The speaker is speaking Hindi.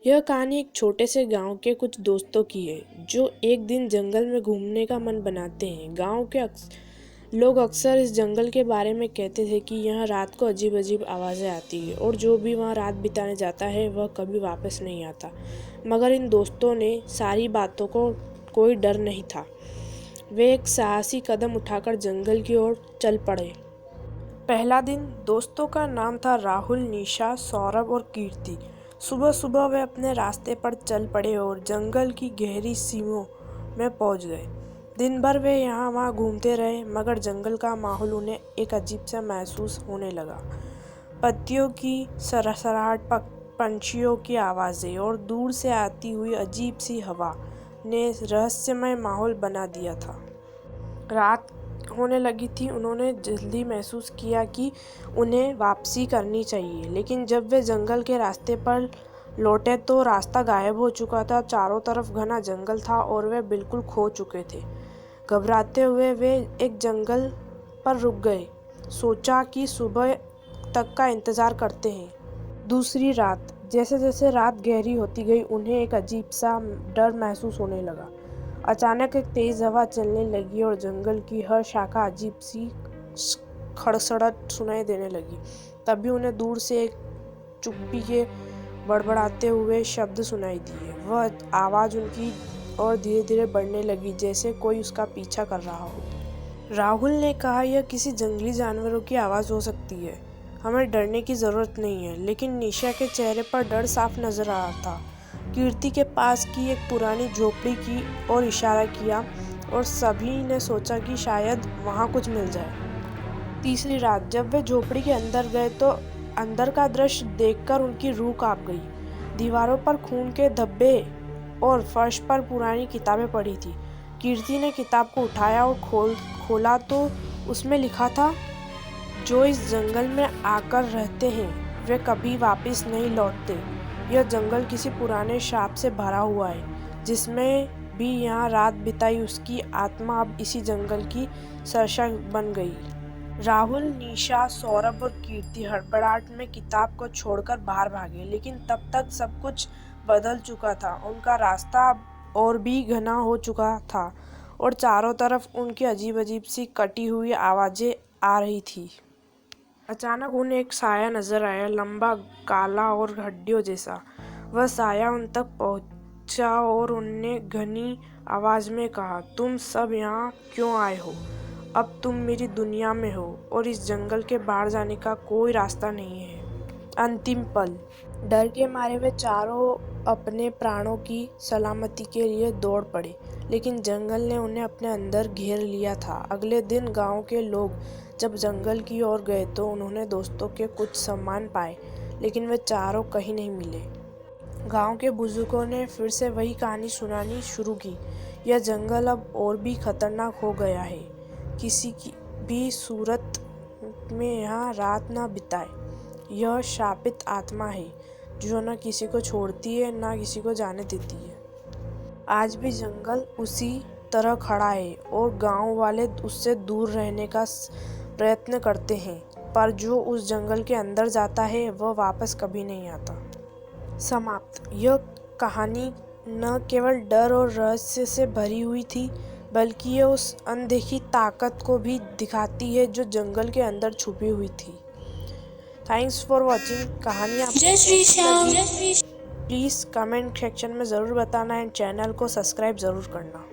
यह कहानी एक छोटे से गांव के कुछ दोस्तों की है जो एक दिन जंगल में घूमने का मन बनाते हैं। गांव के लोग अक्सर इस जंगल के बारे में कहते थे कि यहाँ रात को अजीब अजीब आवाज़ें आती है और जो भी वहाँ रात बिताने जाता है वह कभी वापस नहीं आता। मगर इन दोस्तों ने सारी बातों को कोई डर नहीं था। वे एक साहसी कदम उठाकर जंगल की ओर चल पड़े। पहला दिन दोस्तों का नाम था राहुल, निशा, सौरभ और कीर्ति। सुबह सुबह वे अपने रास्ते पर चल पड़े और जंगल की गहरी सीमों में पहुंच गए। दिन भर वे यहाँ वहाँ घूमते रहे, मगर जंगल का माहौल उन्हें एक अजीब सा महसूस होने लगा। पत्तियों की सरसराहट, पंछियों की आवाज़ें और दूर से आती हुई अजीब सी हवा ने रहस्यमय माहौल बना दिया था। रात होने लगी थी। उन्होंने जल्दी महसूस किया कि उन्हें वापसी करनी चाहिए, लेकिन जब वे जंगल के रास्ते पर लौटे तो रास्ता गायब हो चुका था। चारों तरफ घना जंगल था और वे बिल्कुल खो चुके थे। घबराते हुए वे एक जंगल पर रुक गए। सोचा कि सुबह तक का इंतज़ार करते हैं। दूसरी रात। जैसे जैसे रात गहरी होती गई उन्हें एक अजीब सा डर महसूस होने लगा। अचानक एक तेज हवा चलने लगी और जंगल की हर शाखा अजीब सी खड़सड़ट सुनाई देने लगी। तभी उन्हें दूर से एक चुप्पी के बड़बड़ाते हुए शब्द सुनाई दिए। वह आवाज़ उनकी और धीरे धीरे बढ़ने लगी, जैसे कोई उसका पीछा कर रहा हो। राहुल ने कहा, यह किसी जंगली जानवरों की आवाज़ हो सकती है, हमें डरने की ज़रूरत नहीं है। लेकिन निशा के चेहरे पर डर साफ नजर आ रहा था। कीर्ति के पास की एक पुरानी झोपड़ी की ओर इशारा किया और सभी ने सोचा कि शायद वहाँ कुछ मिल जाए। तीसरी रात। जब वे झोपड़ी के अंदर गए तो अंदर का दृश्य देखकर उनकी रूह कांप गई। दीवारों पर खून के धब्बे और फर्श पर पुरानी किताबें पड़ी थी। कीर्ति ने किताब को उठाया और खोला तो उसमें लिखा था, जो इस जंगल में आकर रहते हैं वे कभी वापस नहीं लौटते। यह जंगल किसी पुराने शाप से भरा हुआ है। जिसमें भी यहाँ रात बिताई उसकी आत्मा अब इसी जंगल की सरसा बन गई। राहुल, निशा, सौरभ और कीर्ति हड़बड़ाहट में किताब को छोड़कर बाहर भागे, लेकिन तब तक सब कुछ बदल चुका था। उनका रास्ता अब और भी घना हो चुका था और चारों तरफ उनकी अजीब अजीब सी कटी हुई आवाज़ें आ रही थी। अचानक उन्हें एक साया नजर आया, लंबा, काला और हड्डियों जैसा। वह साया उन तक पहुंचा और उन्होंने घनी आवाज में कहा, तुम सब यहाँ क्यों आए हो? अब तुम मेरी दुनिया में हो और इस जंगल के बाहर जाने का कोई रास्ता नहीं है। अंतिम पल। डर के मारे वे चारों अपने प्राणों की सलामती के लिए दौड़ पड़े, लेकिन जंगल ने उन्हें अपने अंदर घेर लिया था। अगले दिन गांव के लोग जब जंगल की ओर गए तो उन्होंने दोस्तों के कुछ सामान पाए, लेकिन वे चारों कहीं नहीं मिले। गांव के बुजुर्गों ने फिर से वही कहानी सुनानी शुरू की। यह जंगल अब और भी खतरनाक हो गया है। किसी की भी सूरत में यहाँ रात ना बिताए। यह शापित आत्मा है जो न किसी को छोड़ती है ना किसी को जाने देती है। आज भी जंगल उसी तरह खड़ा है और गांव वाले उससे दूर रहने का प्रयत्न करते हैं, पर जो उस जंगल के अंदर जाता है वह वापस कभी नहीं आता। समाप्त। यह कहानी न केवल डर और रहस्य से भरी हुई थी, बल्कि यह उस अनदेखी ताकत को भी दिखाती है जो जंगल के अंदर छुपी हुई थी। Thanks for watching. कहानी आपको कैसी लगी? प्लीज़ कमेंट सेक्शन में ज़रूर बताना एंड चैनल को सब्सक्राइब ज़रूर करना।